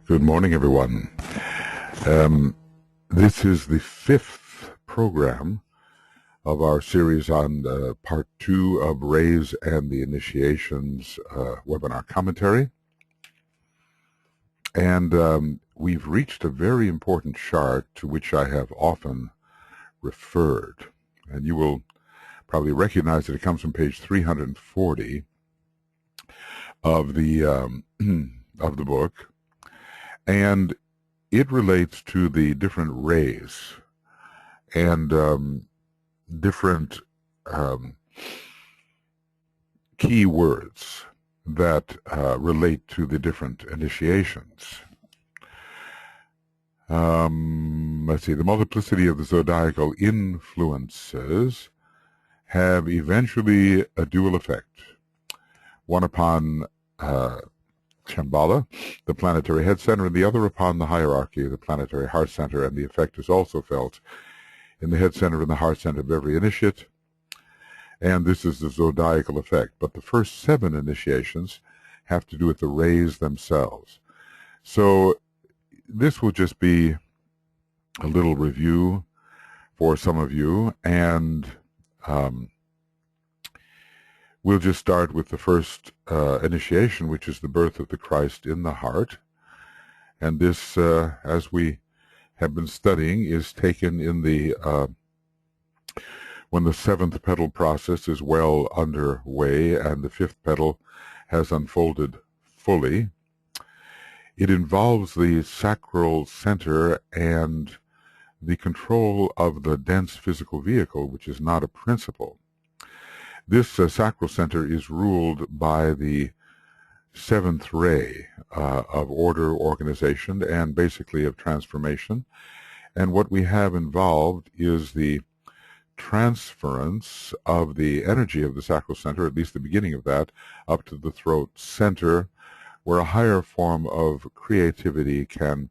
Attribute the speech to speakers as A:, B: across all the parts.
A: Good morning, everyone. This is the fifth program of our series on part 2 of Rays and the Initiations webinar commentary. And we've reached a very important chart to which I have often referred. And you will probably recognize that it comes from page 340 of the book. And it relates to the different rays and different key words that relate to the different initiations. Let's see, the multiplicity of the zodiacal influences have eventually a dual effect, one upon Shambhala, the planetary head center, and the other upon the hierarchy, the planetary heart center, and the effect is also felt in the head center and the heart center of every initiate, and this is the zodiacal effect. But the first 7 initiations have to do with the rays themselves. So this will just be a little review for some of you, and we'll just start with the first initiation, which is the birth of the Christ in the heart. And this, as we have been studying, is taken in the when the 7th petal process is well underway and the 5th petal has unfolded fully. It involves the sacral center and the control of the dense physical vehicle, which is not a principle. This sacral center is ruled by the 7th ray of order, organization, and basically of transformation. And what we have involved is the transference of the energy of the sacral center, at least the beginning of that, up to the throat center, where a higher form of creativity can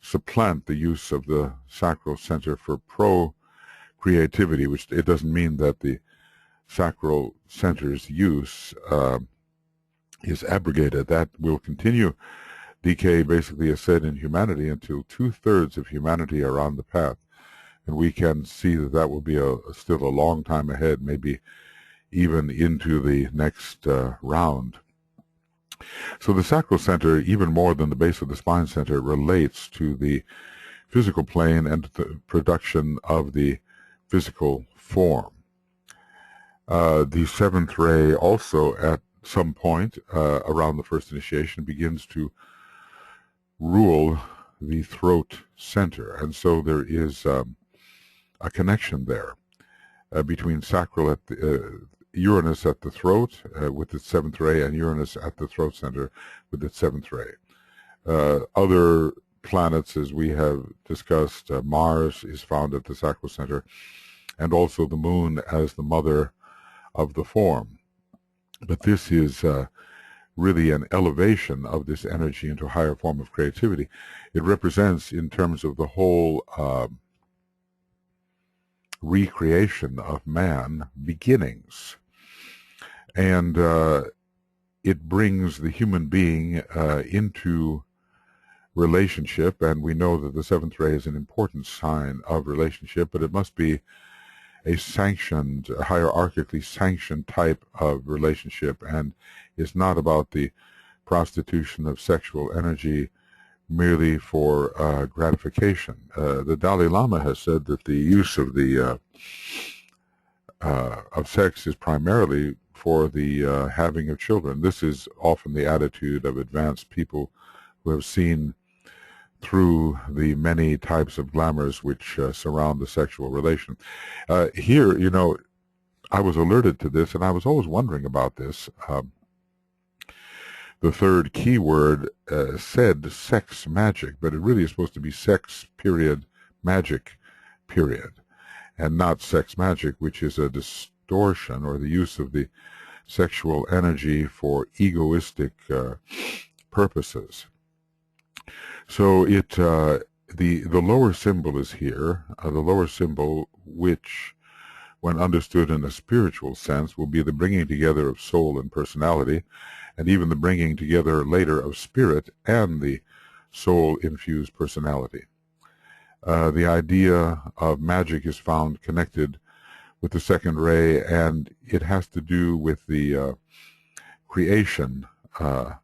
A: supplant the use of the sacral center for pro-creativity, which it doesn't mean that the sacral center's use is abrogated. That will continue. Decay basically is said in humanity until 2/3 of humanity are on the path. And we can see that that will be still a long time ahead, maybe even into the next round. So the sacral center, even more than the base of the spine center, relates to the physical plane and the production of the physical form. The 7th ray also at some point around the first initiation begins to rule the throat center, and so there is a connection there between sacral at the, Uranus at the throat with its 7th ray, and Uranus at the throat center with its 7th ray. Other planets, as we have discussed, Mars is found at the sacral center, and also the moon as the mother of the form. But this is really an elevation of this energy into a higher form of creativity. It represents, in terms of the whole recreation of man, beginnings. And it brings the human being into relationship, and we know that the 7th ray is an important sign of relationship, but it must be a sanctioned, hierarchically sanctioned type of relationship, and is not about the prostitution of sexual energy merely for gratification. The Dalai Lama has said that the use of the of sex is primarily for the having of children. This is often the attitude of advanced people who have seen through the many types of glamours which surround the sexual relation. Here, you know, I was alerted to this, and I was always wondering about this. The third keyword said sex magic, but it really is supposed to be sex period magic period, and not sex magic, which is a distortion or the use of the sexual energy for egoistic purposes. So the lower symbol is here, the lower symbol, which, when understood in a spiritual sense, will be the bringing together of soul and personality, and even the bringing together later of spirit and the soul-infused personality. The idea of magic is found connected with the second ray, and it has to do with the creation of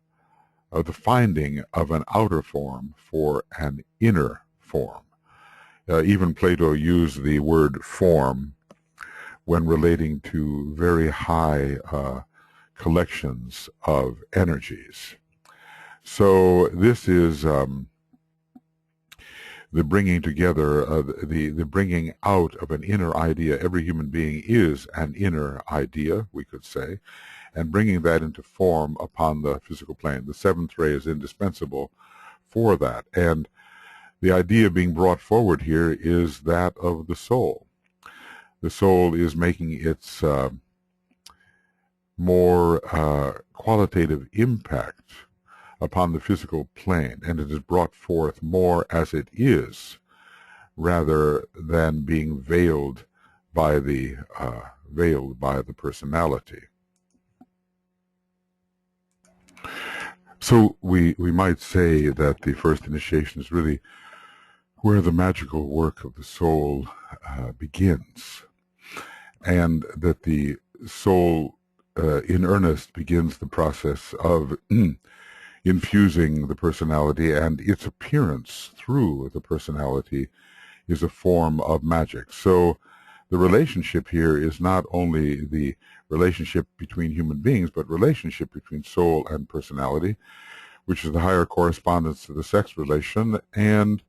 A: the finding of an outer form for an inner form. Even Plato used the word form when relating to very high collections of energies. So this is the bringing together, the bringing out of an inner idea. Every human being is an inner idea, we could say, and bringing that into form upon the physical plane. The seventh ray is indispensable for that. And the idea being brought forward here is that of the soul. The soul is making its more qualitative impact upon the physical plane, and it is brought forth more as it is, rather than being veiled by the personality. So we might say that the first initiation is really where the magical work of the soul begins, and that the soul in earnest begins the process of infusing the personality, and its appearance through the personality is a form of magic. So the relationship here is not only the relationship between human beings, but relationship between soul and personality, which is the higher correspondence to the sex relation, and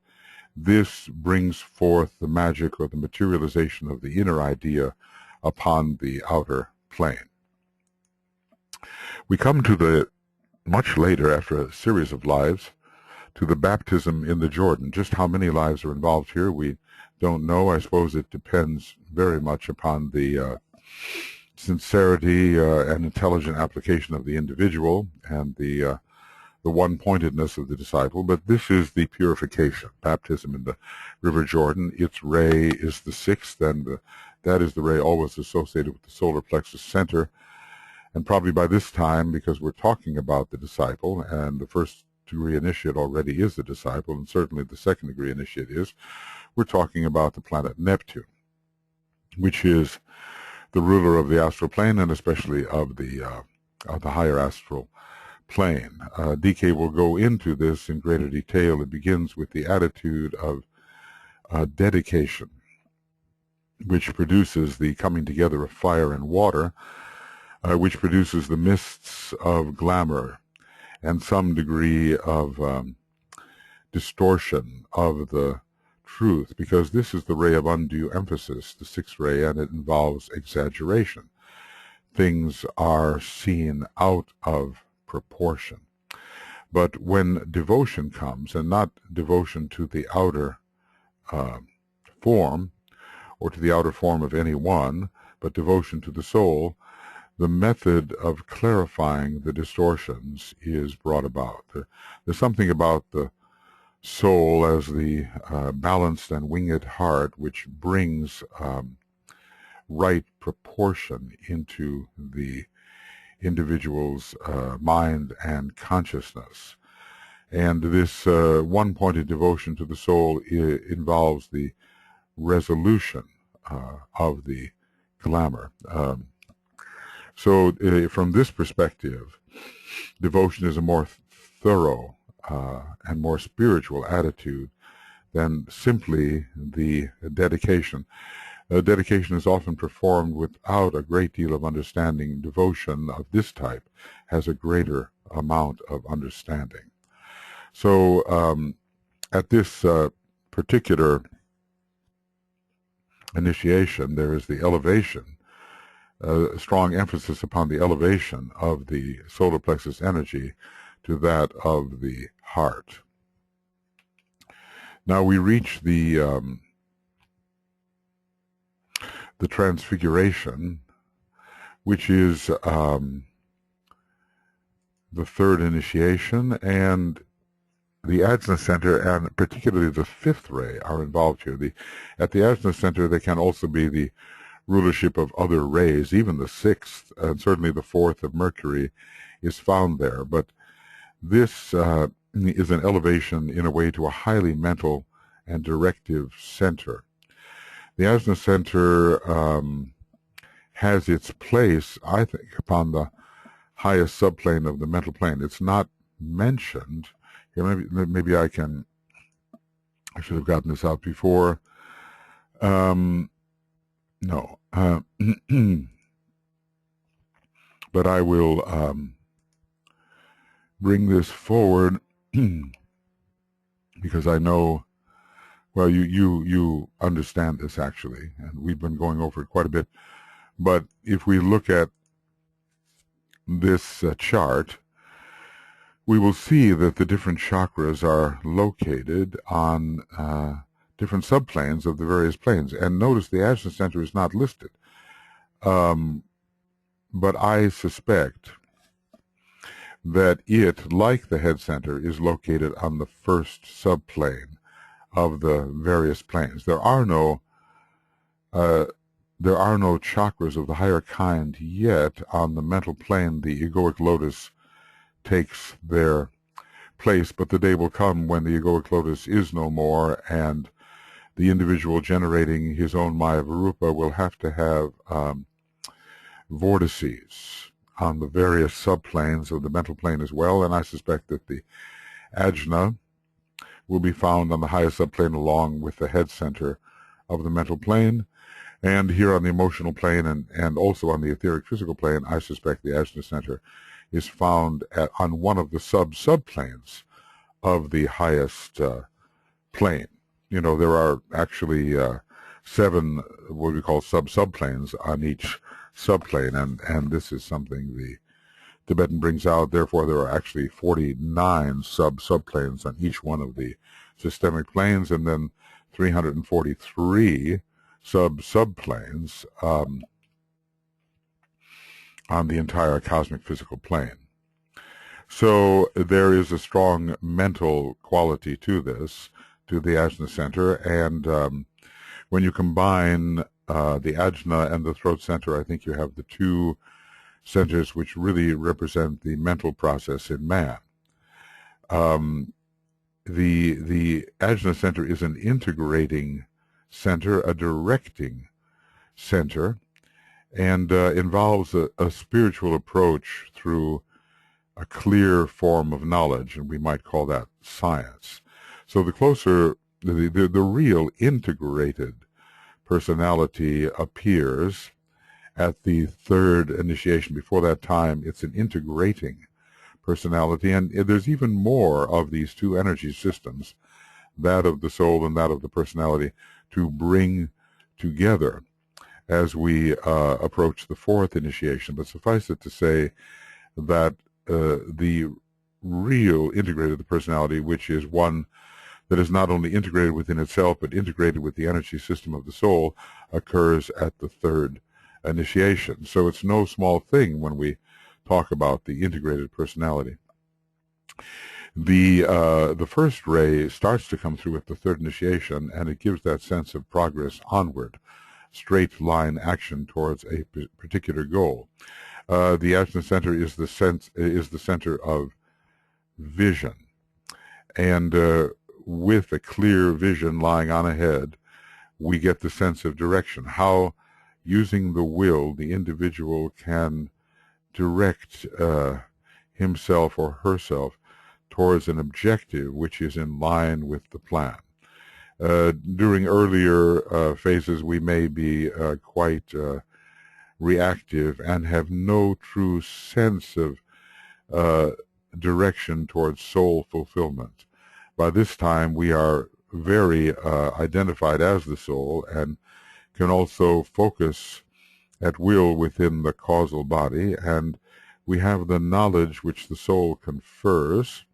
A: this brings forth the magic or the materialization of the inner idea upon the outer plane. We come to the much later, after a series of lives, to the baptism in the Jordan. Just how many lives are involved here, we don't know. I suppose it depends very much upon the sincerity and intelligent application of the individual and the one-pointedness of the disciple. But this is the purification, baptism in the River Jordan. Its ray is the sixth, and that is the ray always associated with the solar plexus center. And probably by this time, because we're talking about the disciple, and the first degree initiate already is the disciple, and certainly the second degree initiate is, we're talking about the planet Neptune, which is the ruler of the astral plane, and especially of the higher astral plane. DK will go into this in greater detail. It begins with the attitude of dedication, which produces the coming together of fire and water, which produces the mists of glamour and some degree of distortion of the truth, because this is the ray of undue emphasis, the sixth ray, and it involves exaggeration. Things are seen out of proportion. But when devotion comes, and not devotion to the outer form, or to the outer form of any one, but devotion to the soul, the method of clarifying the distortions is brought about. There's something about the soul as the balanced and winged heart which brings right proportion into the individual's mind and consciousness. And this one-pointed devotion to the soul involves the resolution of the glamour. So from this perspective, devotion is a more thorough and more spiritual attitude than simply the dedication. Dedication is often performed without a great deal of understanding. Devotion of this type has a greater amount of understanding. So at this particular initiation, there is the elevation, a strong emphasis upon the elevation of the solar plexus energy to that of the heart. Now we reach the transfiguration, which is the third initiation, and the Ajna Center, and particularly the fifth ray, are involved here. At the Ajna Center, there can also be the rulership of other rays. Even the sixth, and certainly the fourth of Mercury, is found there. But this is an elevation in a way to a highly mental and directive center. The ajna center has its place, I think, upon the highest subplane of the mental plane. It's not mentioned. Here, maybe I should have gotten this out before. No. But I will bring this forward because I know, well, you understand this actually, and we've been going over it quite a bit. But if we look at this chart, we will see that the different chakras are located on different subplanes of the various planes. And notice the ajna center is not listed. But I suspect that it, like the head center, is located on the first subplane of the various planes. There are no chakras of the higher kind yet on the mental plane. The egoic lotus takes their place, but the day will come when the egoic lotus is no more, and the individual generating his own Maya Varupa will have to have vortices on the various subplanes of the mental plane as well, and I suspect that the ajna will be found on the highest subplane along with the head center of the mental plane. And here on the emotional plane and also on the etheric physical plane, I suspect the ajna center is found on one of the subplanes of the highest plane. You know, there are actually 7 what we call subplanes on each subplane, and this is something the Tibetan brings out. Therefore, there are actually 49 subplanes on each one of the systemic planes, and then 343 subplanes on the entire cosmic physical plane. So there is a strong mental quality to this, to the ajna center, and when you combine the ajna and the throat center, I think you have the 2 centers which really represent the mental process in man. The ajna center is an integrating center, a directing center, and involves a spiritual approach through a clear form of knowledge, and we might call that science. So the closer, the real integrated personality appears at the 3rd initiation. Before that time, it's an integrating personality, and there's even more of these 2 energy systems, that of the soul and that of the personality, to bring together as we approach the 4th initiation. But suffice it to say that the real integrated personality, which is one that is not only integrated within itself, but integrated with the energy system of the soul, occurs at the 3rd initiation. So it's no small thing when we talk about the integrated personality. The first ray starts to come through at the 3rd initiation, and it gives that sense of progress onward, straight line action towards a particular goal. The ajna center is the center of vision, and with a clear vision lying on ahead, we get the sense of direction. How, using the will, the individual can direct himself or herself towards an objective which is in line with the plan. During earlier phases, we may be quite reactive and have no true sense of direction towards soul fulfillment. By this time, we are very identified as the soul and can also focus at will within the causal body, and we have the knowledge which the soul confers,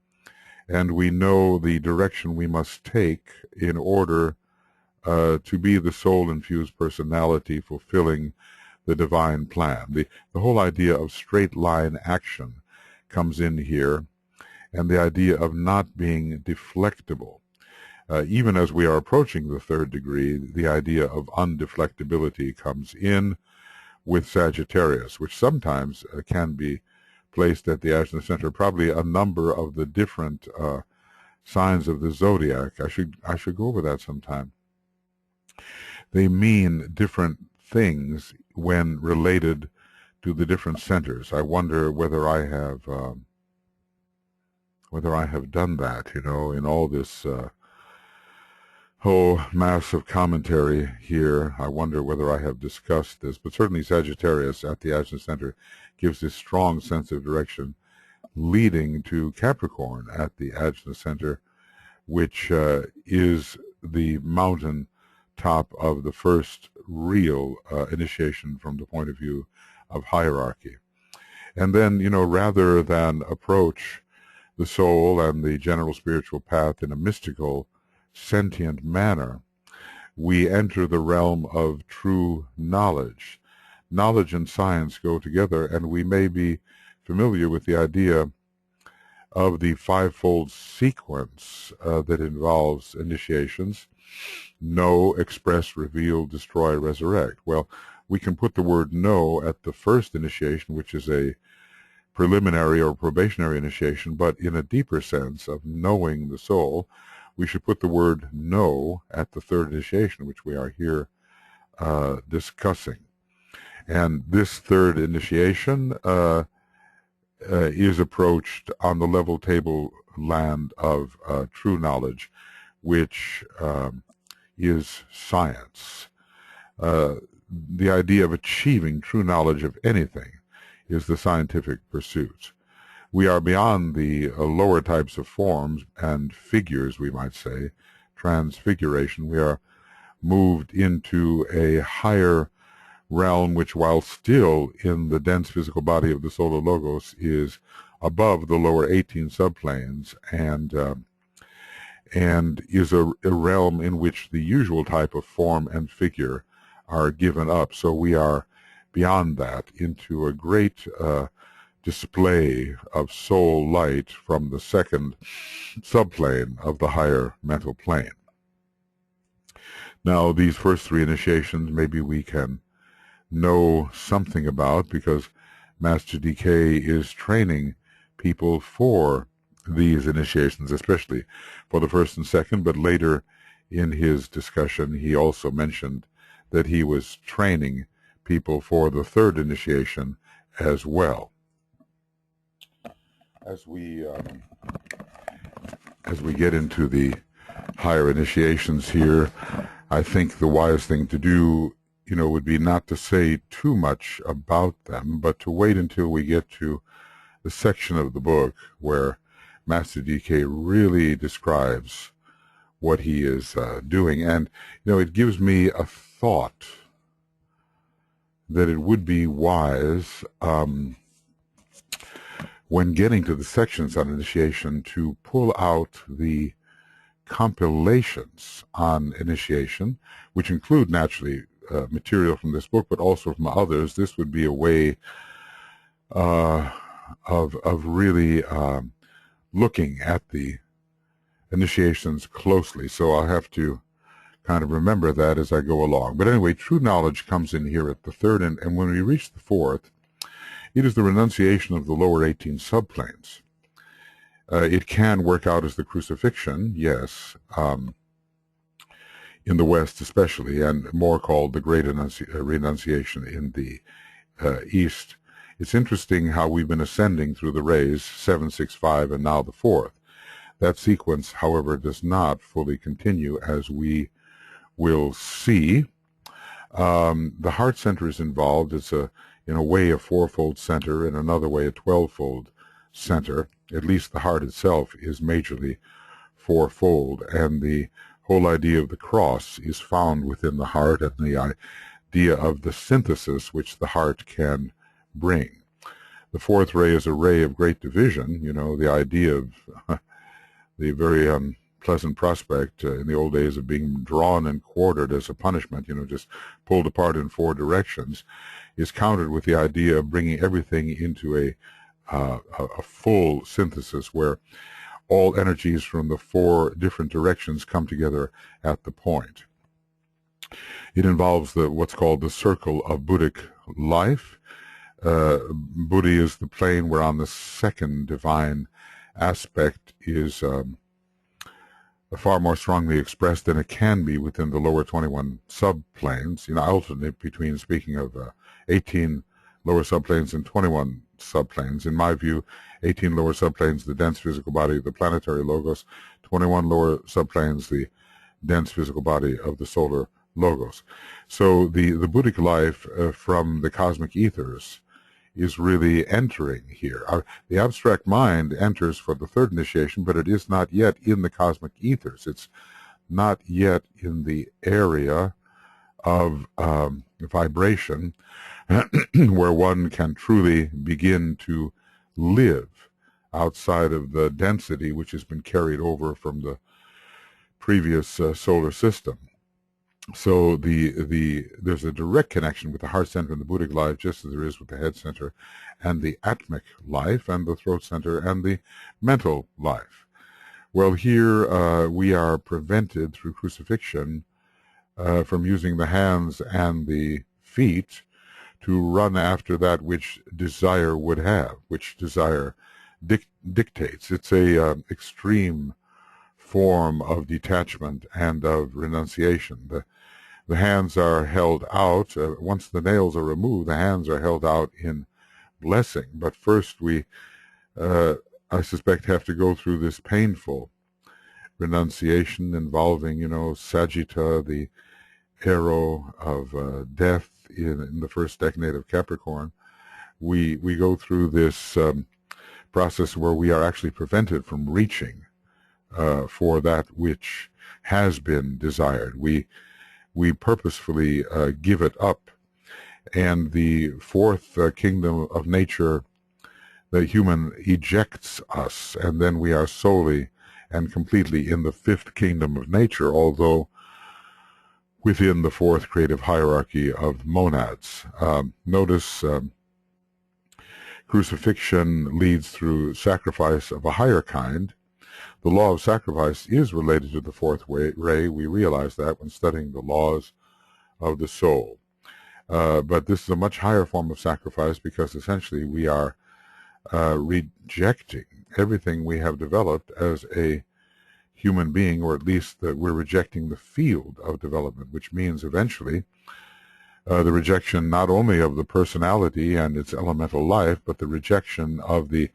A: and we know the direction we must take in order to be the soul-infused personality fulfilling the divine plan. The whole idea of straight line action comes in here, and the idea of not being deflectable. Even as we are approaching the 3rd degree, the idea of undeflectability comes in with Sagittarius, which sometimes can be placed at the Ajna center, probably a number of the different signs of the zodiac. I should go over that sometime. They mean different things when related to the different centers. I wonder whether I have done that, in all this whole mass of commentary here. I wonder whether I have discussed this, but certainly Sagittarius at the Ajna center gives this strong sense of direction, leading to Capricorn at the Ajna center, which is the mountain top of the first real initiation from the point of view of hierarchy. And then, rather than approach the soul and the general spiritual path in a mystical, sentient manner, we enter the realm of true knowledge. Knowledge and science go together, and we may be familiar with the idea of the fivefold sequence that involves initiations: know, express, reveal, destroy, resurrect. Well, we can put the word know at the first initiation, which is a preliminary or probationary initiation, but in a deeper sense of knowing the soul, we should put the word know at the third initiation, which we are here discussing. And this third initiation is approached on the level tableland of true knowledge, which is science. The idea of achieving true knowledge of anything is the scientific pursuit. We are beyond the lower types of forms and figures, we might say, transfiguration. We are moved into a higher realm, which, while still in the dense physical body of the solar logos, is above the lower 18 subplanes, and is a realm in which the usual type of form and figure are given up. So we are beyond that into a great display of soul light from the second subplane of the higher mental plane. Now, these first three initiations maybe we can know something about, because Master DK is training people for these initiations, especially for the first and second, but later in his discussion he also mentioned that he was training people for the third initiation as well. As we get into the higher initiations here, I think the wise thing to do, would be not to say too much about them, but to wait until we get to the section of the book where Master DK really describes what he is doing. And, it gives me a thought that it would be wise, when getting to the sections on initiation, to pull out the compilations on initiation, which include, naturally, material from this book, but also from others. This would be a way of really looking at the initiations closely. So I'll have to kind of remember that as I go along. But anyway, true knowledge comes in here at the third, and when we reach the fourth, it is the renunciation of the lower 18 subplanes. It can work out as the crucifixion, yes, in the West especially, and more called the Great Renunciation in the East. It's interesting how we've been ascending through the rays, 7, 6, 5, and now the fourth. That sequence, however, does not fully continue, as we will see. The heart center is involved. It's in a way a fourfold center, in another way a 12-fold center. At least the heart itself is majorly fourfold, and the whole idea of the cross is found within the heart, and the idea of the synthesis which the heart can bring. The fourth ray is a ray of great division, the idea of the very unpleasant prospect in the old days of being drawn and quartered as a punishment, just pulled apart in four directions, is countered with the idea of bringing everything into a full synthesis where all energies from the four different directions come together at the point. It involves what's called the circle of Buddhic life, Buddhi is the plane whereon the second divine aspect is far more strongly expressed than it can be within the lower 21 subplanes. I alternate between speaking of 18 lower subplanes and 21 subplanes. In my view, 18 lower subplanes, the dense physical body of the planetary logos, 21 lower subplanes, the dense physical body of the solar logos. So the Buddhic life from the cosmic ethers is really entering here. The abstract mind enters for the third initiation, but it is not yet in the cosmic ethers. It's not yet in the area of vibration where one can truly begin to live outside of the density which has been carried over from the previous solar system. So there's a direct connection with the heart center and the Buddhic life, just as there is with the head center and the atmic life and the throat center and the mental life. Well, here we are prevented through crucifixion from using the hands and the feet to run after that which desire would have, which desire dictates. It's a extreme form of detachment and of renunciation. The hands are held out. Once the nails are removed, the hands are held out in blessing. But first we, I suspect, have to go through this painful renunciation involving, Sagitta, the arrow of death in the first decade of Capricorn. We go through this process where we are actually prevented from reaching for that which has been desired. We purposefully give it up. And the fourth kingdom of nature, the human, ejects us, and then we are solely and completely in the fifth kingdom of nature, although within the fourth creative hierarchy of monads. Notice crucifixion leads through sacrifice of a higher kind. The law of sacrifice is related to the fourth ray. We realize that when studying the laws of the soul. But this is a much higher form of sacrifice because essentially we are rejecting everything we have developed as a human being, or at least that we're rejecting the field of development, which means eventually the rejection not only of the personality and its elemental life, but the rejection of the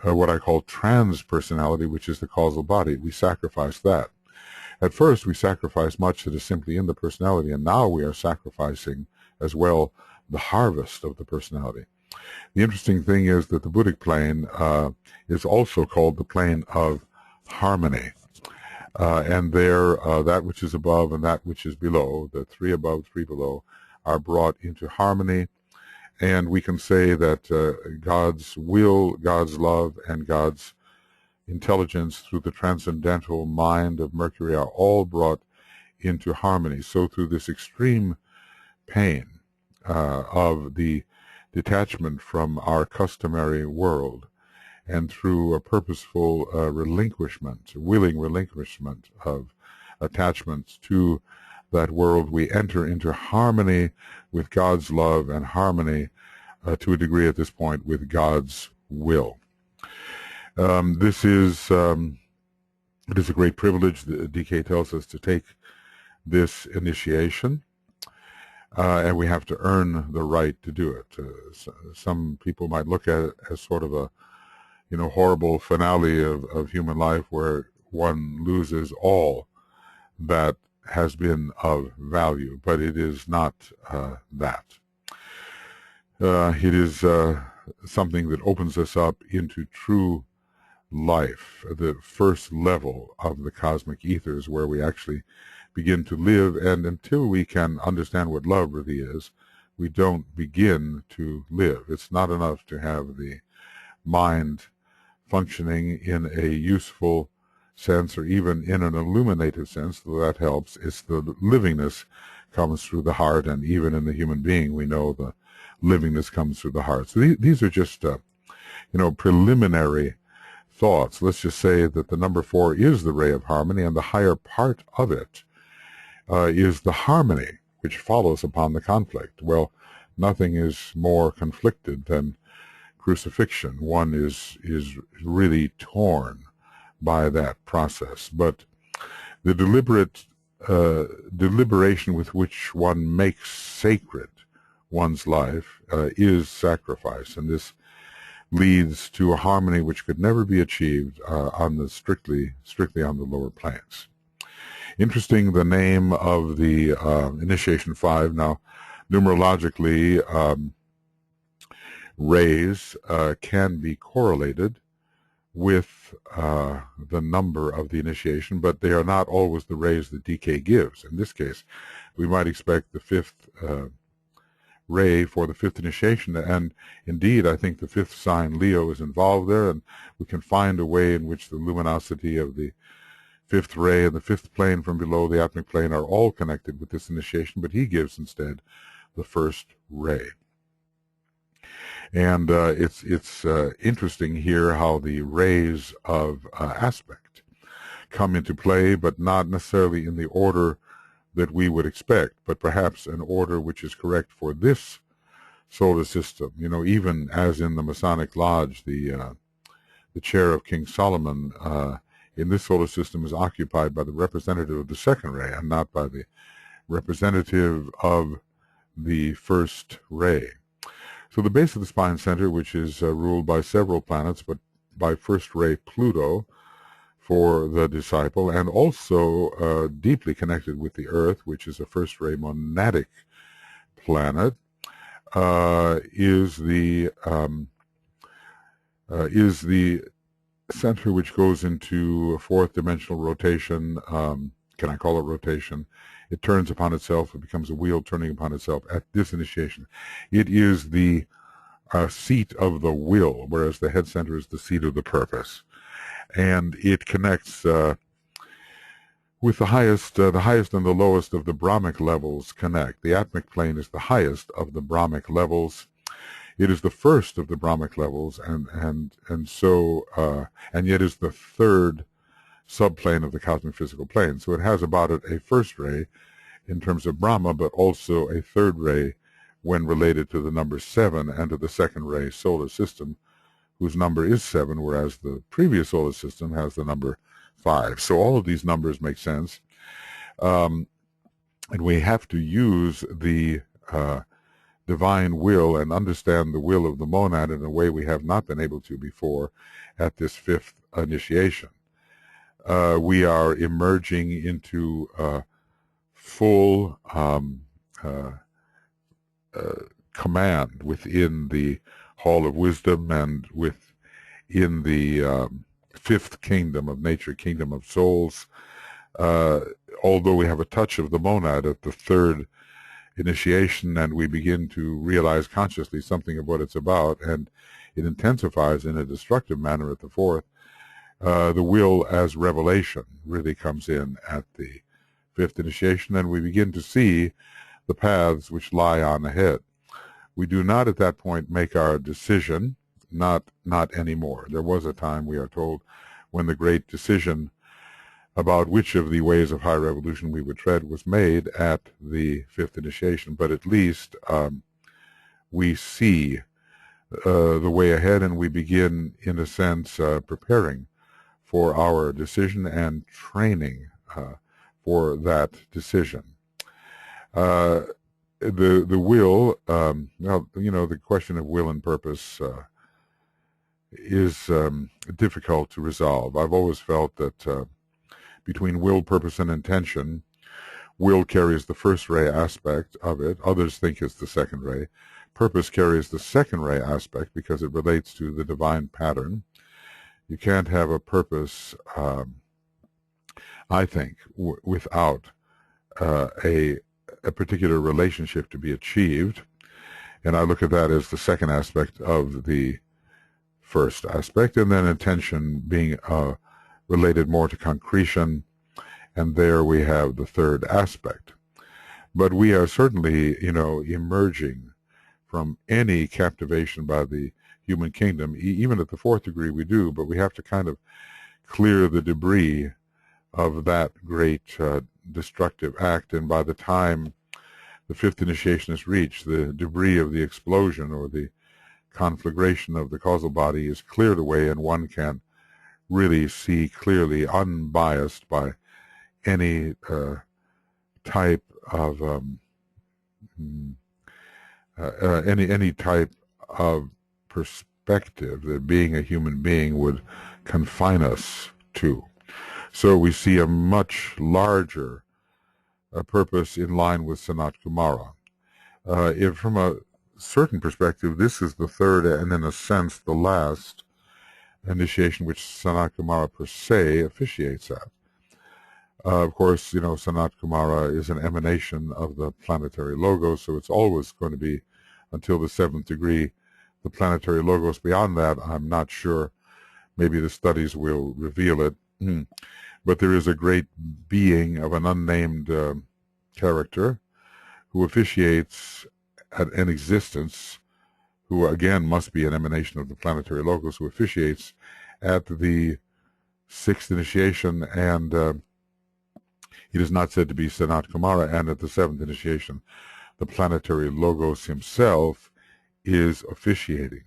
A: what I call trans-personality, which is the causal body. We sacrifice that. At first, we sacrifice much that is simply in the personality, and now we are sacrificing as well the harvest of the personality. The interesting thing is that the Buddhic plane is also called the plane of harmony. And there, that which is above and that which is below, the three above, three below, are brought into harmony. And we can say that God's will, God's love, and God's intelligence through the transcendental mind of Mercury are all brought into harmony. So through this extreme pain of the detachment from our customary world, and through a purposeful relinquishment, willing relinquishment of attachments to that world, we enter into harmony with God's love and harmony to a degree at this point with God's will. It is a great privilege, the DK tells us, to take this initiation, and we have to earn the right to do it. Some people might look at it as sort of a horrible finale of human life where one loses all that has been of value, but it is not that. It is something that opens us up into true life, the first level of the cosmic ethers where we actually begin to live, and until we can understand what love really is, we don't begin to live. It's not enough to have the mind functioning in a useful sense or even in an illuminative sense, though that helps. It's the livingness comes through the heart, and even in the human being we know the livingness comes through the heart. So these are just preliminary thoughts. Let's just say that the number 4 is the ray of harmony, and the higher part of it is the harmony which follows upon the conflict. Well, Nothing is more conflicted than crucifixion. One is really torn by that process. But the deliberation with which one makes sacred one's life is sacrifice, and this leads to a harmony which could never be achieved on the strictly on the lower planes. Interesting, the name of the initiation 5. Now, numerologically, rays can be correlated with the number of the initiation, but they are not always the rays that DK gives. In this case, we might expect the 5th ray for the 5th initiation, and indeed I think the 5th sign Leo is involved there, and we can find a way in which the luminosity of the 5th ray and the 5th plane from below the atmic plane are all connected with this initiation, but he gives instead the 1st ray. And it's interesting here how the rays of aspect come into play, but not necessarily in the order that we would expect, but perhaps an order which is correct for this solar system. You know, even as in the Masonic Lodge, the chair of King Solomon in this solar system is occupied by the representative of the 2nd ray and not by the representative of the 1st ray. So the base of the spine center, which is ruled by several planets, but by 1st ray Pluto for the disciple, and also deeply connected with the Earth, which is a 1st ray monadic planet, is the center which goes into a 4th dimensional rotation. Can I call it rotation? It turns upon itself. It becomes a wheel turning upon itself at this initiation. It is the seat of the will, whereas the head center is the seat of the purpose. And it connects with the highest and the lowest of the Brahmic levels connect. The atmic plane is the highest of the Brahmic levels. It is the first of the Brahmic levels, and yet is the 3rd subplane of the cosmic physical plane. So it has about it a 1st ray in terms of Brahma, but also a 3rd ray when related to the number 7 and to the 2nd ray solar system, whose number is 7, whereas the previous solar system has the number 5. So all of these numbers make sense. And we have to use the divine will and understand the will of the monad in a way we have not been able to before at this 5th initiation. We are emerging into full command within the Hall of Wisdom and within the 5th kingdom of nature, kingdom of souls. Although we have a touch of the monad at the 3rd initiation, and we begin to realize consciously something of what it's about, and it intensifies in a destructive manner at the 4th. The will as revelation really comes in at the 5th initiation, and we begin to see the paths which lie on ahead. We do not at that point make our decision, not anymore. There was a time, we are told, when the great decision about which of the ways of high revolution we would tread was made at the 5th initiation, but at least we see the way ahead, and we begin, in a sense, preparing for our decision and training for that decision. The will, now, you know, the question of will and purpose is difficult to resolve. I've always felt that between will, purpose, and intention, will carries the 1st ray aspect of it. Others think it's the 2nd ray. Purpose carries the 2nd ray aspect because it relates to the divine pattern. You can't have a purpose, I think, without a particular relationship to be achieved. And I look at that as the 2nd aspect of the 1st aspect, and then intention being related more to concretion, and there we have the 3rd aspect. But we are certainly, you know, emerging from any captivation by the human kingdom. Even at the 4th degree we do, but we have to kind of clear the debris of that great destructive act, and by the time the fifth initiation is reached, the debris of the explosion or the conflagration of the causal body is cleared away, and one can really see clearly, unbiased by any type of any type of perspective that being a human being would confine us to. So we see a much larger purpose in line with Sanat Kumara. If from a certain perspective, this is the third and in a sense the last initiation which Sanat Kumara per se officiates at. Of course, you know, Sanat Kumara is an emanation of the planetary logos, so it's always going to be, until the seventh degree, the planetary logos. Beyond that, I'm not sure. Maybe the studies will reveal it. But there is a great being of an unnamed character who officiates at an existence, who again must be an emanation of the planetary logos, who officiates at the sixth initiation, and he is not said to be Sanat Kumara, and at the seventh initiation, the planetary logos himself is officiating.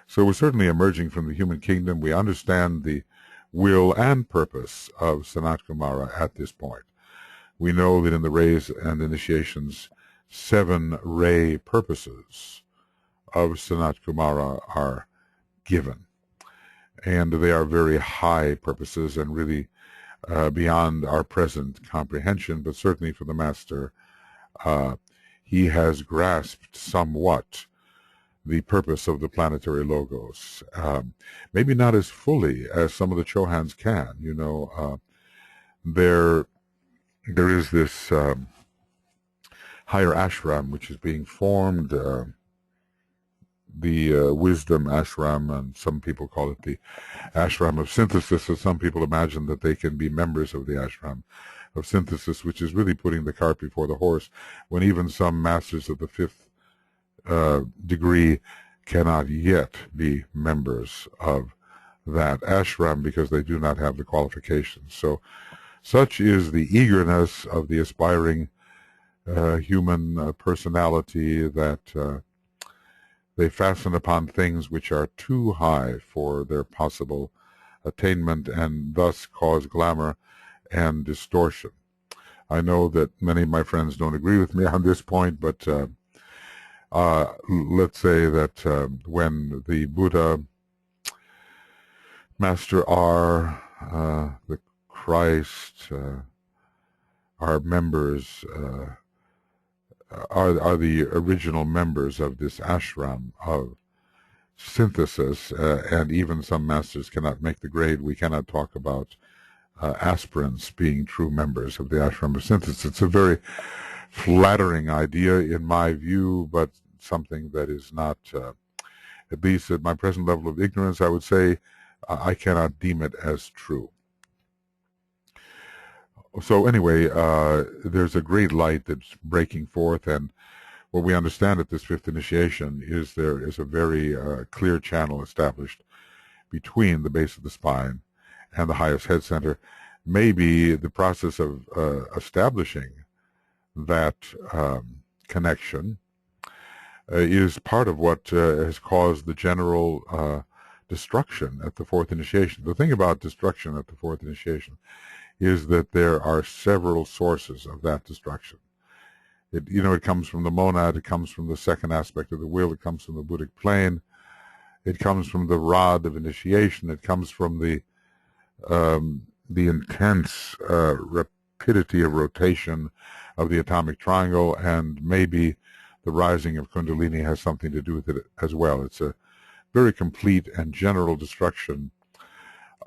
A: So we're certainly emerging from the human kingdom. We understand the will and purpose of Sanat Kumara at this point. We know that in the rays and initiations, 7 ray purposes of Sanat Kumara are given. And they are very high purposes and really beyond our present comprehension, but certainly for the Master, he has grasped somewhat the purpose of the planetary logos. Maybe not as fully as some of the Chohans can. You know, there is this higher ashram which is being formed, the wisdom ashram, and some people call it the ashram of synthesis, so some people imagine that they can be members of the ashram of synthesis, which is really putting the cart before the horse, when even some masters of the fifth degree cannot yet be members of that ashram because they do not have the qualifications. So such is the eagerness of the aspiring human personality that they fasten upon things which are too high for their possible attainment and thus cause glamour and distortion. I know that many of my friends don't agree with me on this point, but let's say that when the Buddha, Master R, the Christ, are members, are the original members of this ashram of synthesis, and even some masters cannot make the grade. We cannot talk about aspirants being true members of the ashram of synthesis. It's a very flattering idea in my view, but something that is not, at least at my present level of ignorance, I would say I cannot deem it as true. So anyway, there's a great light that's breaking forth, and what we understand at this fifth initiation is there is a very clear channel established between the base of the spine and the highest head center. Maybe the process of establishing that connection is part of what has caused the general destruction at the fourth initiation. The thing about destruction at the fourth initiation is that there are several sources of that destruction. It comes from the monad, it comes from the second aspect of the will, it comes from the Buddhic plane, it comes from the rod of initiation, it comes from the intense rapidity of rotation of the atomic triangle, and maybe the rising of Kundalini has something to do with it as well. It's a very complete and general destruction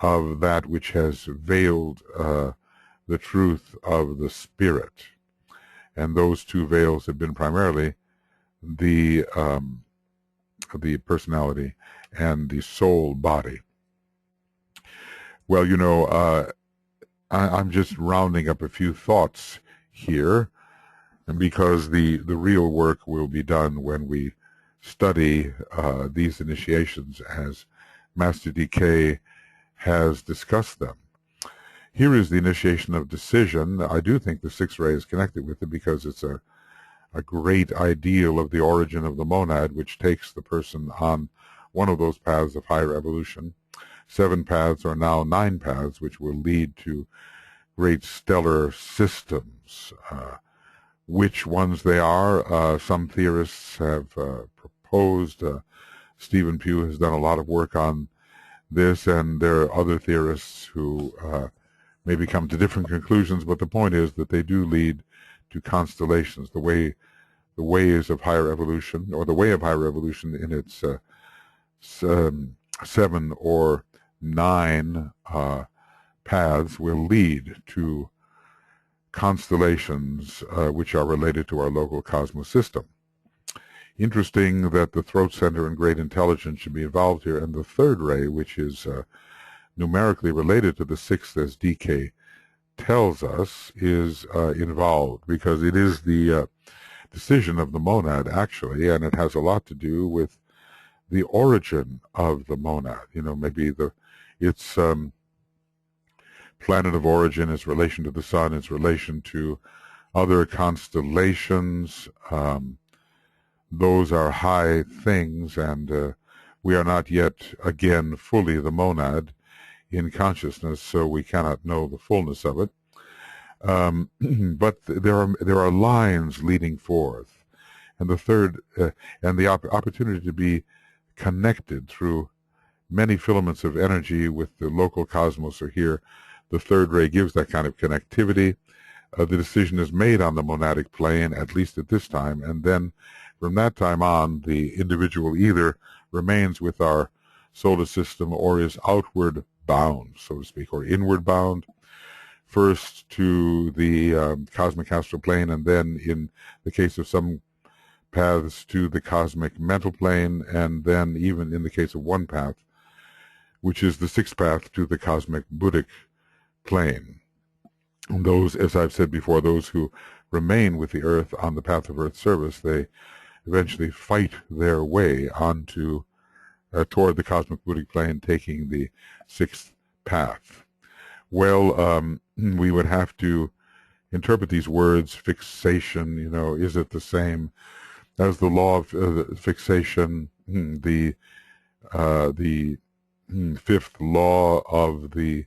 A: of that which has veiled the truth of the spirit. And those two veils have been primarily the personality and the soul body. Well, you know, I'm just rounding up a few thoughts here, and because the real work will be done when we study these initiations as Master DK has discussed them. Here is the initiation of decision. I do think the sixth ray is connected with it because it's a a great ideal of the origin of the monad, which takes the person on one of those paths of higher evolution. 7 paths are now 9 paths, which will lead to great stellar systems. Which ones they are, some theorists have proposed. Stephen Pugh has done a lot of work on this, and there are other theorists who maybe come to different conclusions, but the point is that they do lead to constellations. The ways of higher evolution, or the way of higher evolution in its 7 or 9 paths will lead to constellations which are related to our local cosmos system. Interesting that the throat center and great intelligence should be involved here, and the third ray, which is numerically related to the 6th, as DK tells us, is involved, because it is the decision of the monad, actually, and it has a lot to do with the origin of the monad. Maybe its planet of origin, its relation to the sun, its relation to other constellations. Those are high things, and we are not yet, again, fully the monad in consciousness, so we cannot know the fullness of it. But there are lines leading forth, and the third, and the opportunity to be connected through many filaments of energy with the local cosmos are here. The third ray gives that kind of connectivity. The decision is made on the monadic plane, at least at this time, and then from that time on, the individual either remains with our solar system or is outward bound, so to speak, or inward bound, first to the cosmic astral plane, and then, in the case of some paths, to the cosmic mental plane, and then, even in the case of one path, which is the 6th path, to the cosmic Buddhic plane. And those, as I've said before, those who remain with the Earth on the path of Earth service, they eventually fight their way onto toward the cosmic Buddhic plane, taking the 6th path. Well, we would have to interpret these words. Fixation, is it the same as the law of fixation, the 5th law of the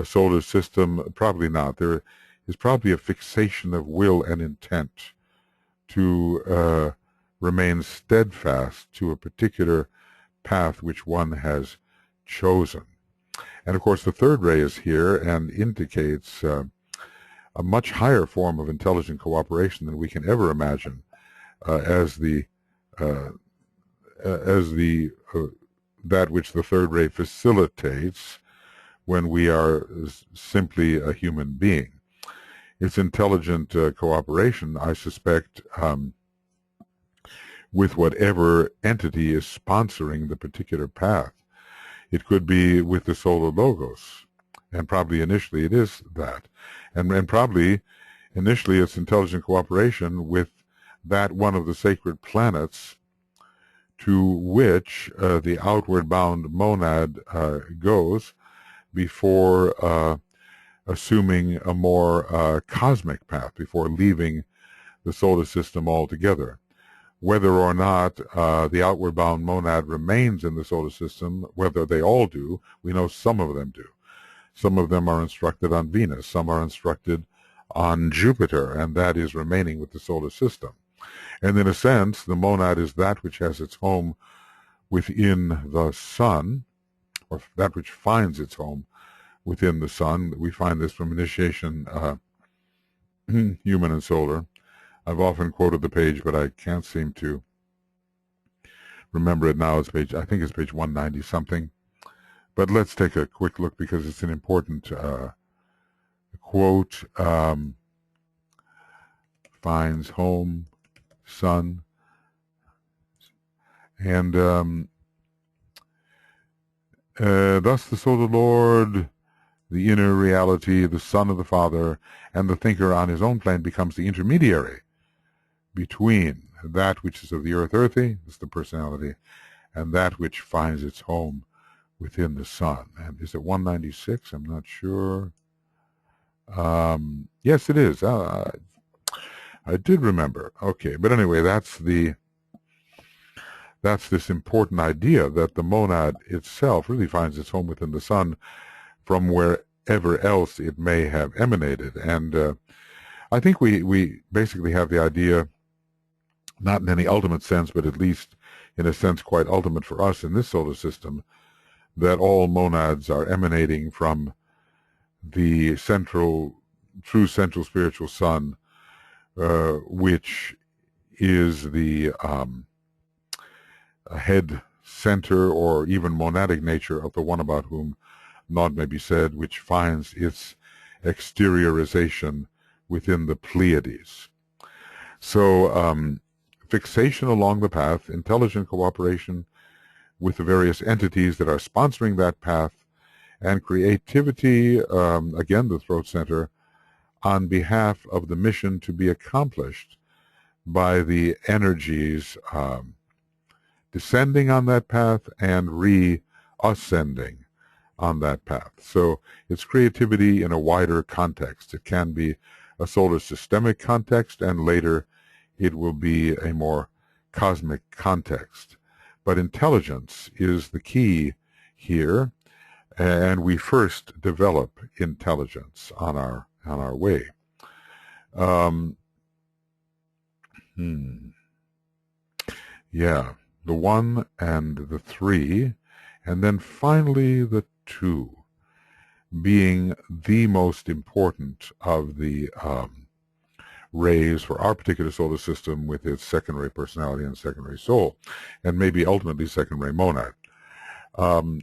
A: solar system? Probably not. There is probably a fixation of will and intent to remain steadfast to a particular path which one has chosen. And of course, the third ray is here and indicates a much higher form of intelligent cooperation than we can ever imagine as that which the third ray facilitates when we are simply a human being. It's intelligent cooperation, I suspect, with whatever entity is sponsoring the particular path. It could be with the solar logos, and probably initially it is that. And probably initially it's intelligent cooperation with that one of the sacred planets to which the outward bound monad goes before assuming a more cosmic path, before leaving the solar system altogether. Whether or not the outward bound monad remains in the solar system, whether they all do, we know some of them do. Some of them are instructed on Venus, some are instructed on Jupiter, and that is remaining with the solar system. And in a sense, the monad is that which has its home within the sun, or that which finds its home within the sun. We find this from Initiation, Human and Solar. I've often quoted the page, but I can't seem to remember it now. It's I think it's page 190 something. But let's take a quick look, because it's an important quote. Finds home, sun, and thus the soul of the Lord, the inner reality, the Son of the Father, and the thinker on his own plane becomes the intermediary between that which is of the earthy, that's the personality, and that which finds its home within the sun. And is it 196? I'm not sure. Yes, it is. I did remember. Okay, but anyway, that's this important idea that the monad itself really finds its home within the sun from wherever else it may have emanated. And I think we basically have the idea, not in any ultimate sense, but at least in a sense quite ultimate for us in this solar system, that all monads are emanating from the true central spiritual sun, which is the head center or even monadic nature of the one about whom naught may be said, which finds its exteriorization within the Pleiades. So fixation along the path, intelligent cooperation with the various entities that are sponsoring that path, and creativity, again the throat center, on behalf of the mission to be accomplished by the energies descending on that path and re-ascending on that path. So it's creativity in a wider context. It can be a solar systemic context, and later it will be a more cosmic context. But intelligence is the key here, and we first develop intelligence on our way. Yeah, the 1 and the 3, and then finally the 2, being the most important of the rays for our particular solar system, with its second ray personality and second ray soul, and maybe ultimately second ray monad.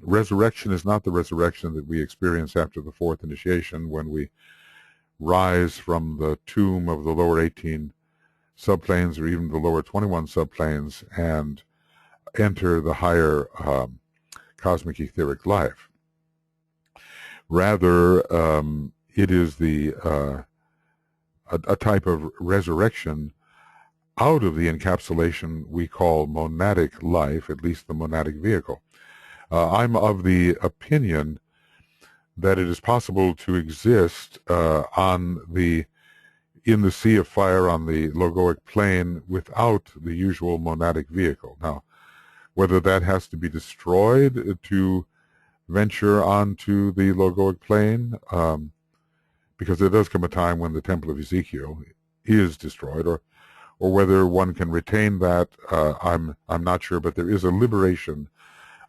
A: Resurrection is not the resurrection that we experience after the fourth initiation, when we rise from the tomb of the lower 18 subplanes or even the lower 21 subplanes and enter the higher cosmic etheric life. Rather, it is a type of resurrection out of the encapsulation we call monadic life, at least the monadic vehicle. I'm of the opinion that it is possible to exist in the sea of fire on the logoic plane without the usual monadic vehicle. Now, whether that has to be destroyed to venture onto the logoic plane, because there does come a time when the Temple of Ezekiel is destroyed, or whether one can retain that, I'm not sure, but there is a liberation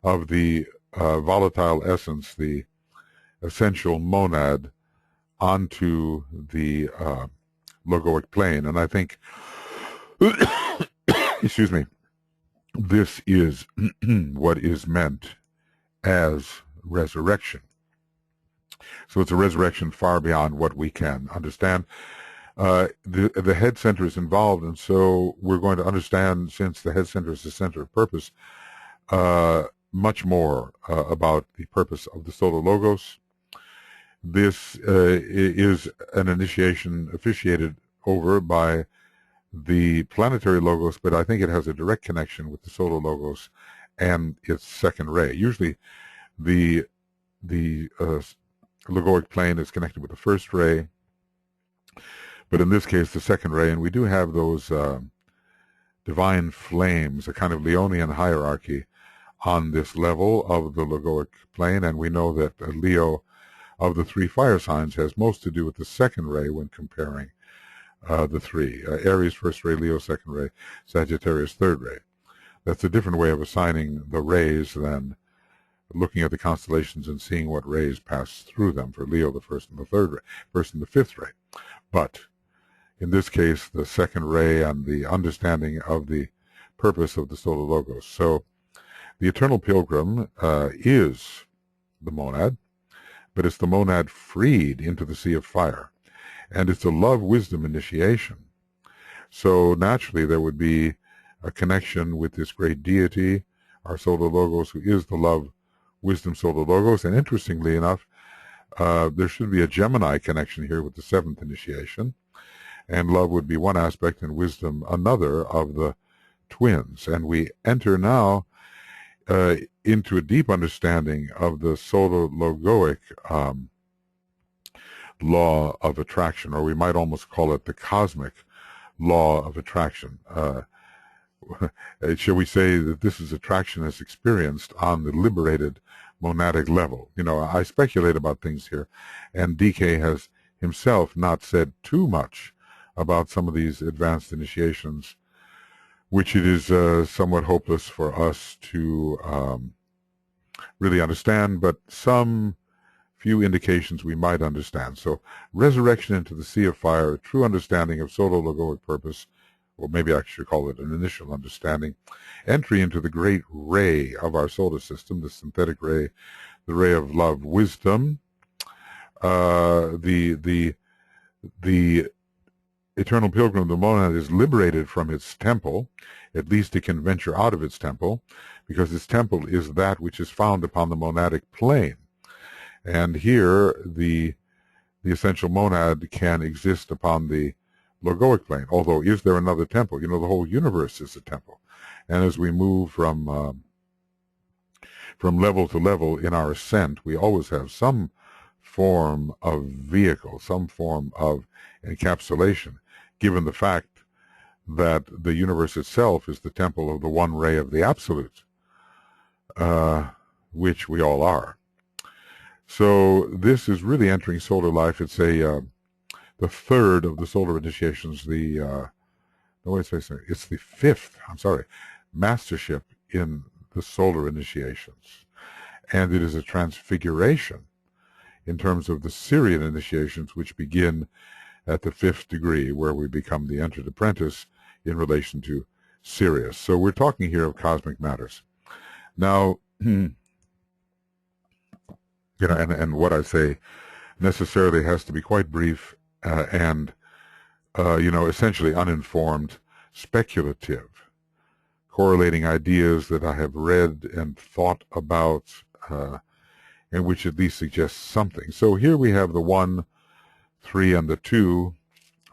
A: of the volatile essence, the essential monad, onto the logoic plane. And I think, excuse me, this is what is meant as resurrection. So it's a resurrection far beyond what we can understand. The head center is involved, and so we're going to understand, since the head center is the center of purpose, much more about the purpose of the solar logos. This is an initiation officiated over by the planetary logos, but I think it has a direct connection with the solar logos and its second ray. Usually the logoic plane is connected with the first ray, but in this case the second ray, and we do have those divine flames, a kind of Leonian hierarchy on this level of the logoic plane, and we know that Leo, of the three fire signs, has most to do with the second ray when comparing the three. Aries, first ray; Leo, second ray; Sagittarius, third ray. That's a different way of assigning the rays than looking at the constellations and seeing what rays pass through them. For Leo, the first and the third ray, first and the fifth ray. But in this case, the second ray and the understanding of the purpose of the solar logos. So the eternal pilgrim is the monad, but it's the monad freed into the sea of fire. And it's a love-wisdom initiation. So naturally there would be a connection with this great deity, our solar logos, who is the love-wisdom solar logos. And interestingly enough, there should be a Gemini connection here with the seventh initiation. And love would be one aspect and wisdom another of the twins. And we enter now into a deep understanding of the solar logoic law of attraction, or we might almost call it the cosmic law of attraction. Shall we say that this is attraction as experienced on the liberated monadic level? You know, I speculate about things here, and DK has himself not said too much about some of these advanced initiations, which it is somewhat hopeless for us to really understand, but some few indications we might understand. So, resurrection into the sea of fire, a true understanding of soto-logoic purpose, or maybe I should call it an initial understanding, entry into the great ray of our solar system, the synthetic ray, the ray of love, wisdom, the eternal pilgrim, the monad, is liberated from its temple. At least it can venture out of its temple, because its temple is that which is found upon the monadic plane. And here, the essential monad can exist upon the logoic plane. Although, is there another temple? You know, the whole universe is a temple. And as we move from level to level in our ascent, we always have some form of vehicle, some form of encapsulation, given the fact that the universe itself is the temple of the one ray of the Absolute, which we all are. So this is really entering solar life. It's the third of the solar initiations. It's the fifth, mastership in the solar initiations. And it is a transfiguration in terms of the Syrian initiations, which begin at the 5th degree, where we become the entered apprentice in relation to Sirius. So we're talking here of cosmic matters. Now, you know, and what I say necessarily has to be quite brief and you know, essentially uninformed, speculative, correlating ideas that I have read and thought about, and which at least suggests something. So here we have the 1, 3, and the 2.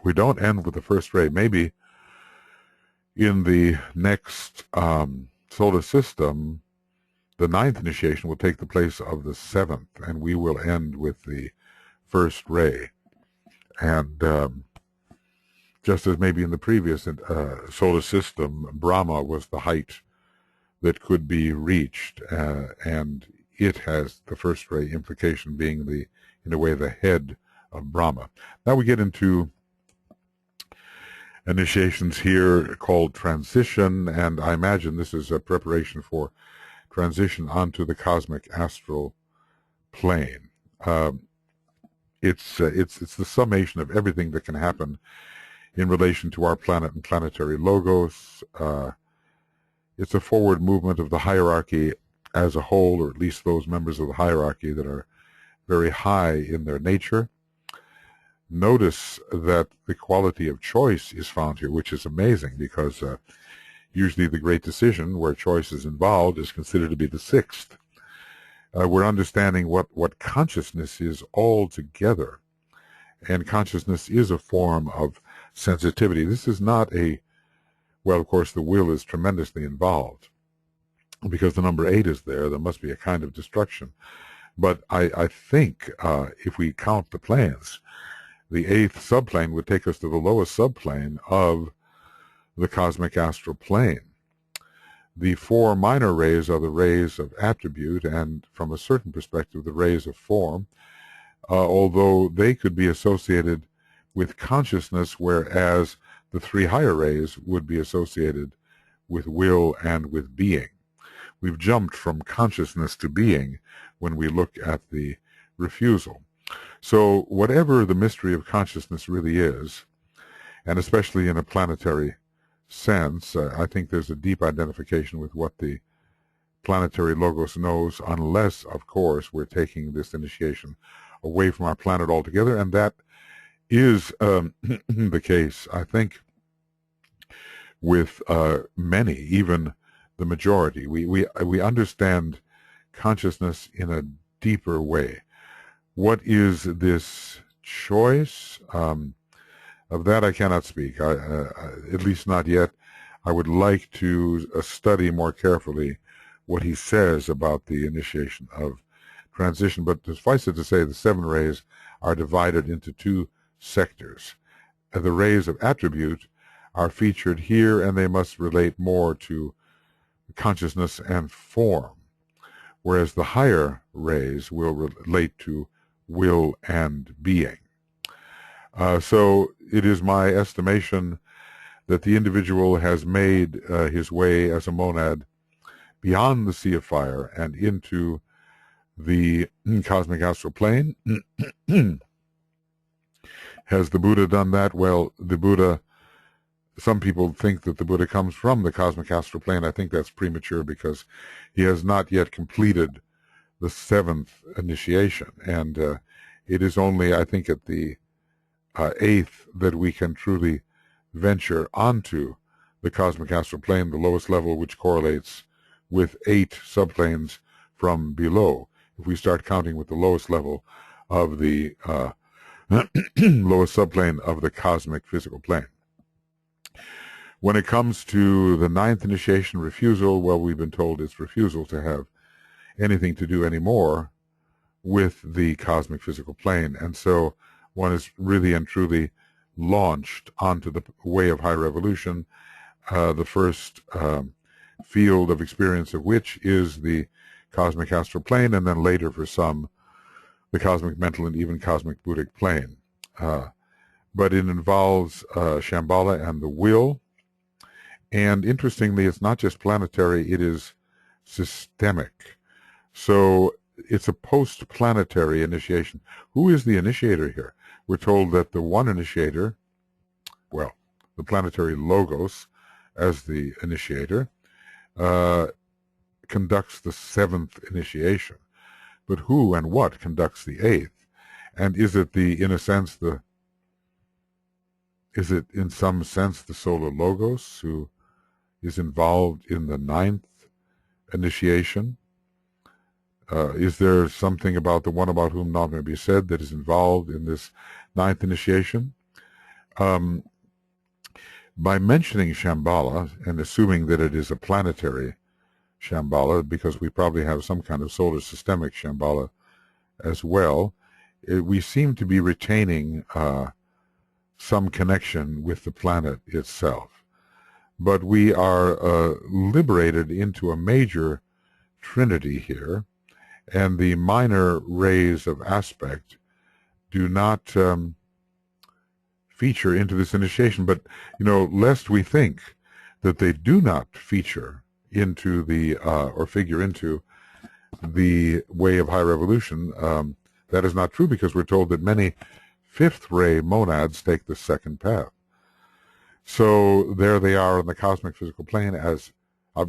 A: We don't end with the first ray. Maybe in the next solar system, the 9th initiation will take the place of the 7th, and we will end with the first ray. And just as maybe in the previous solar system, Brahma was the height that could be reached, and it has the first ray implication being in a way, the head of Brahma. Now we get into initiations here called transition, and I imagine this is a preparation for transition onto the cosmic astral plane. It's the summation of everything that can happen in relation to our planet and planetary logos. It's a forward movement of the hierarchy as a whole, or at least those members of the hierarchy that are very high in their nature. Notice that the quality of choice is found here, which is amazing, because usually the great decision where choice is involved is considered to be the 6th. We're understanding what consciousness is altogether, and consciousness is a form of sensitivity. This is not well, of course, the will is tremendously involved, because the number 8 is there. There must be a kind of destruction. But I think if we count the planes, the 8th subplane would take us to the lowest subplane of the cosmic astral plane. The 4 minor rays are the rays of attribute, and from a certain perspective, the rays of form, although they could be associated with consciousness, whereas the 3 higher rays would be associated with will and with being. We've jumped from consciousness to being when we look at the refusal. So whatever the mystery of consciousness really is, and especially in a planetary sense, I think there's a deep identification with what the planetary logos knows, unless, of course, we're taking this initiation away from our planet altogether, and that is the case, I think, with many, even the majority. We understand consciousness in a deeper way. What is this choice? Of that I cannot speak, at least not yet. I would like to study more carefully what he says about the initiation of transition, but suffice it to say the 7 rays are divided into 2 sectors. The rays of attribute are featured here, and they must relate more to consciousness and form, whereas the higher rays will relate to will and being. So it is my estimation that the individual has made his way as a monad beyond the sea of fire and into the cosmic astral plane. Has the Buddha done that? Well, the Buddha, some people think that the Buddha comes from the cosmic astral plane. I think that's premature because he has not yet completed the 7th initiation. And it is only, I think, at the 8th that we can truly venture onto the cosmic astral plane, the lowest level, which correlates with 8 subplanes from below. If we start counting with the lowest level of the lowest subplane of the cosmic physical plane. When it comes to the 9th initiation, refusal, well, we've been told it's refusal to have anything to do anymore with the cosmic physical plane. And so one is really and truly launched onto the way of high revolution, the first field of experience of which is the cosmic astral plane, and then later for some, the cosmic mental and even cosmic Buddhic plane. But it involves Shambhala and the will. And interestingly, it's not just planetary, it is systemic. So it's a post-planetary initiation. Who is the initiator here? We're told that the one initiator, well, the planetary logos as the initiator, conducts the 7th initiation. But who and what conducts the 8th? And is it in some sense the solar logos who is involved in the 9th initiation? Is there something about the one about whom not may be said that is involved in this 9th initiation? By mentioning Shambhala and assuming that it is a planetary Shambhala, because we probably have some kind of solar systemic Shambhala as well, we seem to be retaining some connection with the planet itself. But we are liberated into a major trinity here, and the minor rays of aspect do not feature into this initiation. But, lest we think that they do not feature into the, or figure into the way of high revolution, that is not true, because we're told that many 5th ray monads take the 2nd path. So there they are in the cosmic physical plane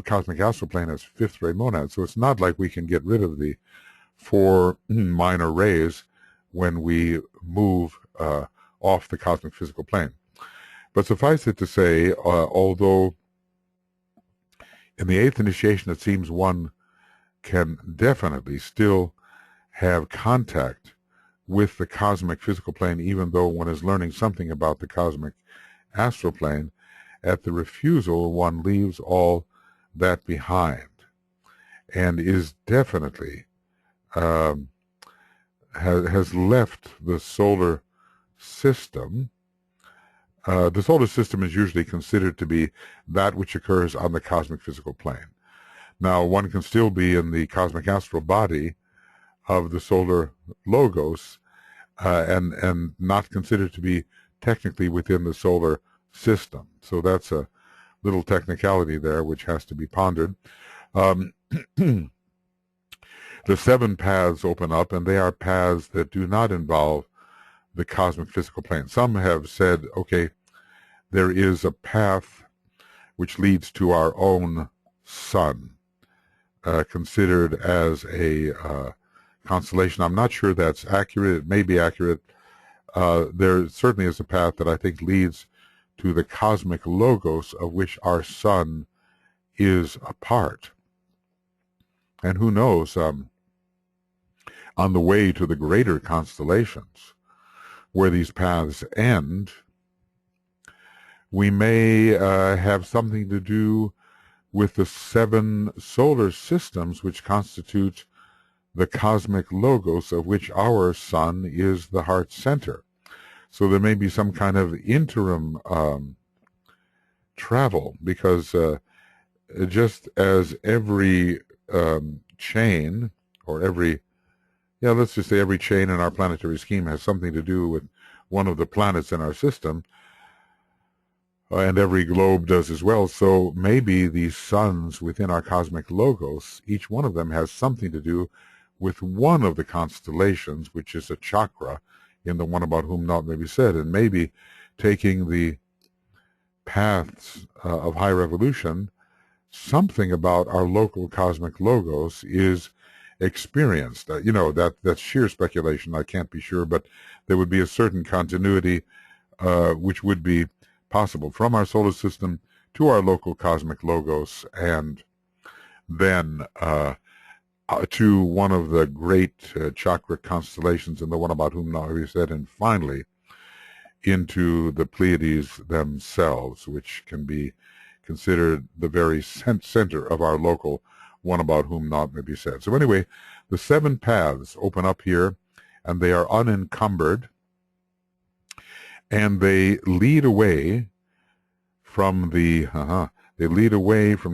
A: cosmic astral plane as 5th ray monads. So it's not like we can get rid of the 4 minor rays when we move off the cosmic physical plane. But suffice it to say, although in the 8th initiation it seems one can definitely still have contact with the cosmic physical plane, even though one is learning something about the cosmic astral plane, at the refusal one leaves all that behind and is definitely has left the solar system. The solar system is usually considered to be that which occurs on the cosmic physical plane. Now, one can still be in the cosmic astral body of the solar logos and not considered to be technically within the solar system. So that's a little technicality there which has to be pondered. The 7 paths open up, and they are paths that do not involve the cosmic physical plane. Some have said, okay, there is a path which leads to our own sun, considered as a constellation. I'm not sure that's accurate. It may be accurate. There certainly is a path that I think leads to the cosmic logos of which our sun is a part. And who knows, on the way to the greater constellations, where these paths end, we may have something to do with the 7 solar systems which constitute the cosmic logos of which our sun is the heart center. So there may be some kind of interim travel, because just as every chain, or let's just say every chain in our planetary scheme has something to do with one of the planets in our system, and every globe does as well, so maybe these suns within our cosmic logos, each one of them has something to do with one of the constellations, which is a chakra in the one about whom naught may be said, and maybe taking the paths of higher evolution, something about our local cosmic logos is experienced. That's sheer speculation. I can't be sure, but there would be a certain continuity which would be possible from our solar system to our local cosmic logos, and then to one of the great chakra constellations, and the one about whom now we said, and finally into the Pleiades themselves, which can be considered the very center of our local one about whom naught may be said. So anyway, the 7 paths open up here, and they are unencumbered, and they lead away from the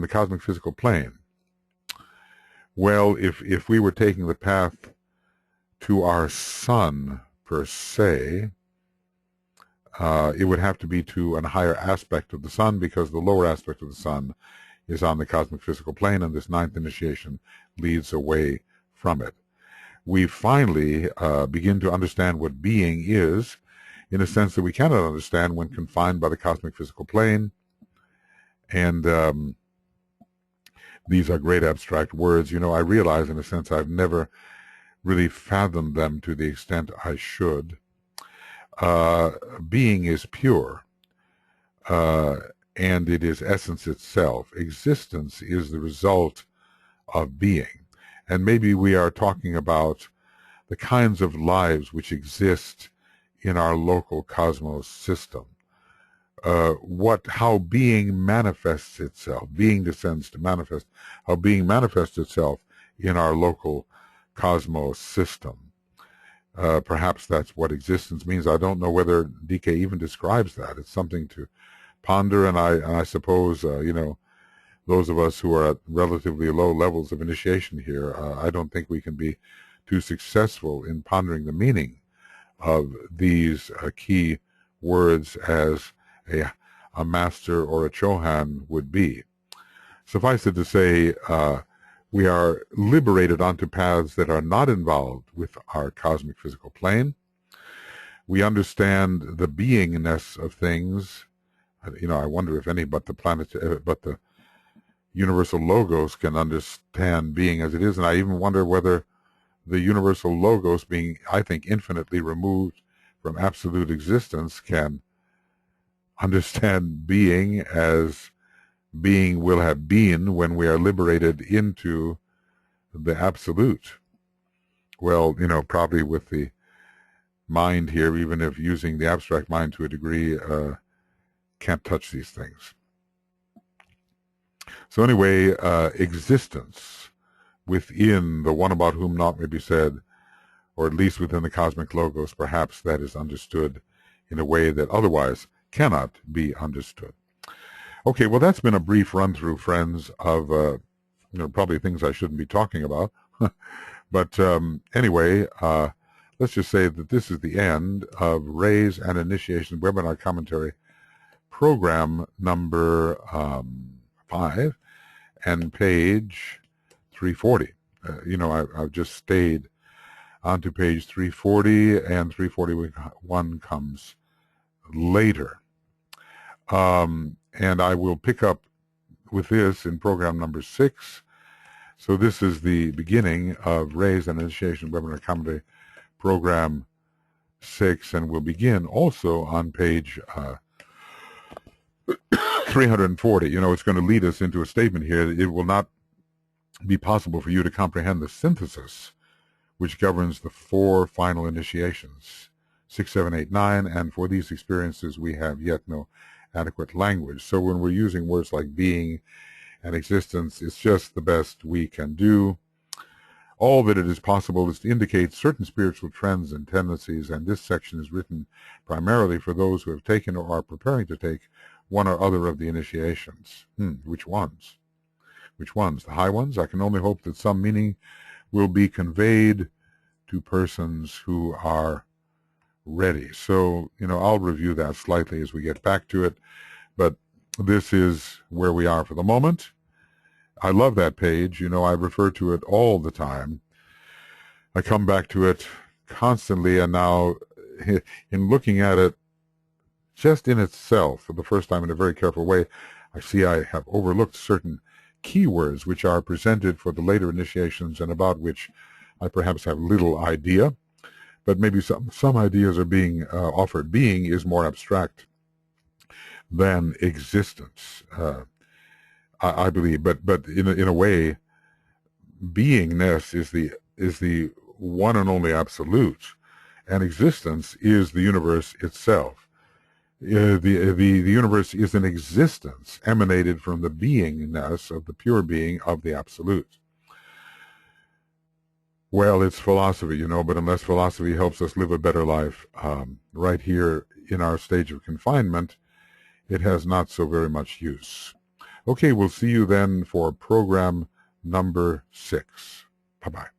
A: cosmic physical plane. Well, if we were taking the path to our sun per se, it would have to be to a higher aspect of the sun, because the lower aspect of the sun is on the cosmic physical plane, and this 9th initiation leads away from it. We finally begin to understand what being is, in a sense that we cannot understand when confined by the cosmic physical plane. And these are great abstract words. I realize, in a sense, I've never really fathomed them to the extent I should. Being is pure, and it is essence itself. Existence is the result of being. And maybe we are talking about the kinds of lives which exist in our local cosmos system. How being manifests itself. Being descends to manifest. How being manifests itself in our local cosmos system. Perhaps that's what existence means. I don't know whether DK even describes that. It's something to ponder, and I suppose, those of us who are at relatively low levels of initiation here, I don't think we can be too successful in pondering the meaning of these key words as a master or a Chohan would be. Suffice it to say, we are liberated onto paths that are not involved with our cosmic physical plane. We understand the beingness of things. I wonder if any but the universal logos can understand being as it is, and I even wonder whether the universal logos, being, I think, infinitely removed from absolute existence, can understand being as being will have been when we are liberated into the absolute. Well, probably with the mind here, even if using the abstract mind to a degree, can't touch these things. So anyway, existence within the one about whom naught may be said, or at least within the cosmic logos, perhaps that is understood in a way that otherwise cannot be understood. Okay, well, that's been a brief run-through, friends, of probably things I shouldn't be talking about. But anyway, let's just say that this is the end of Raise and Initiation Webinar Commentary program number 5 and page 340. I've just stayed onto page 340, and 341 comes later. And I will pick up with this in program number 6. So this is the beginning of Raise and Initiation Webinar Commentary program 6, and we'll begin also on page 340. It's going to lead us into a statement here. It will not be possible for you to comprehend the synthesis which governs the 4 final initiations, 6, 7, 8, 9, and for these experiences we have yet no adequate language. So when we're using words like being and existence, it's just the best we can do. All that it is possible is to indicate certain spiritual trends and tendencies, and this section is written primarily for those who have taken or are preparing to take one or other of the initiations. Which ones? Which ones? The high ones? I can only hope that some meaning will be conveyed to persons who are ready. So, I'll review that slightly as we get back to it, but this is where we are for the moment. I love that page. I refer to it all the time. I come back to it constantly, and now in looking at it just in itself for the first time in a very careful way, I see I have overlooked certain keywords which are presented for the later initiations and about which I perhaps have little idea, but maybe some ideas are being offered. Being is more abstract than existence, I believe, but in a way, beingness is the one and only absolute, and existence is the universe itself. The universe is an existence emanated from the beingness of the pure being of the absolute. Well, it's philosophy, but unless philosophy helps us live a better life right here in our stage of confinement, it has not so very much use. Okay, we'll see you then for program number 6. Bye-bye.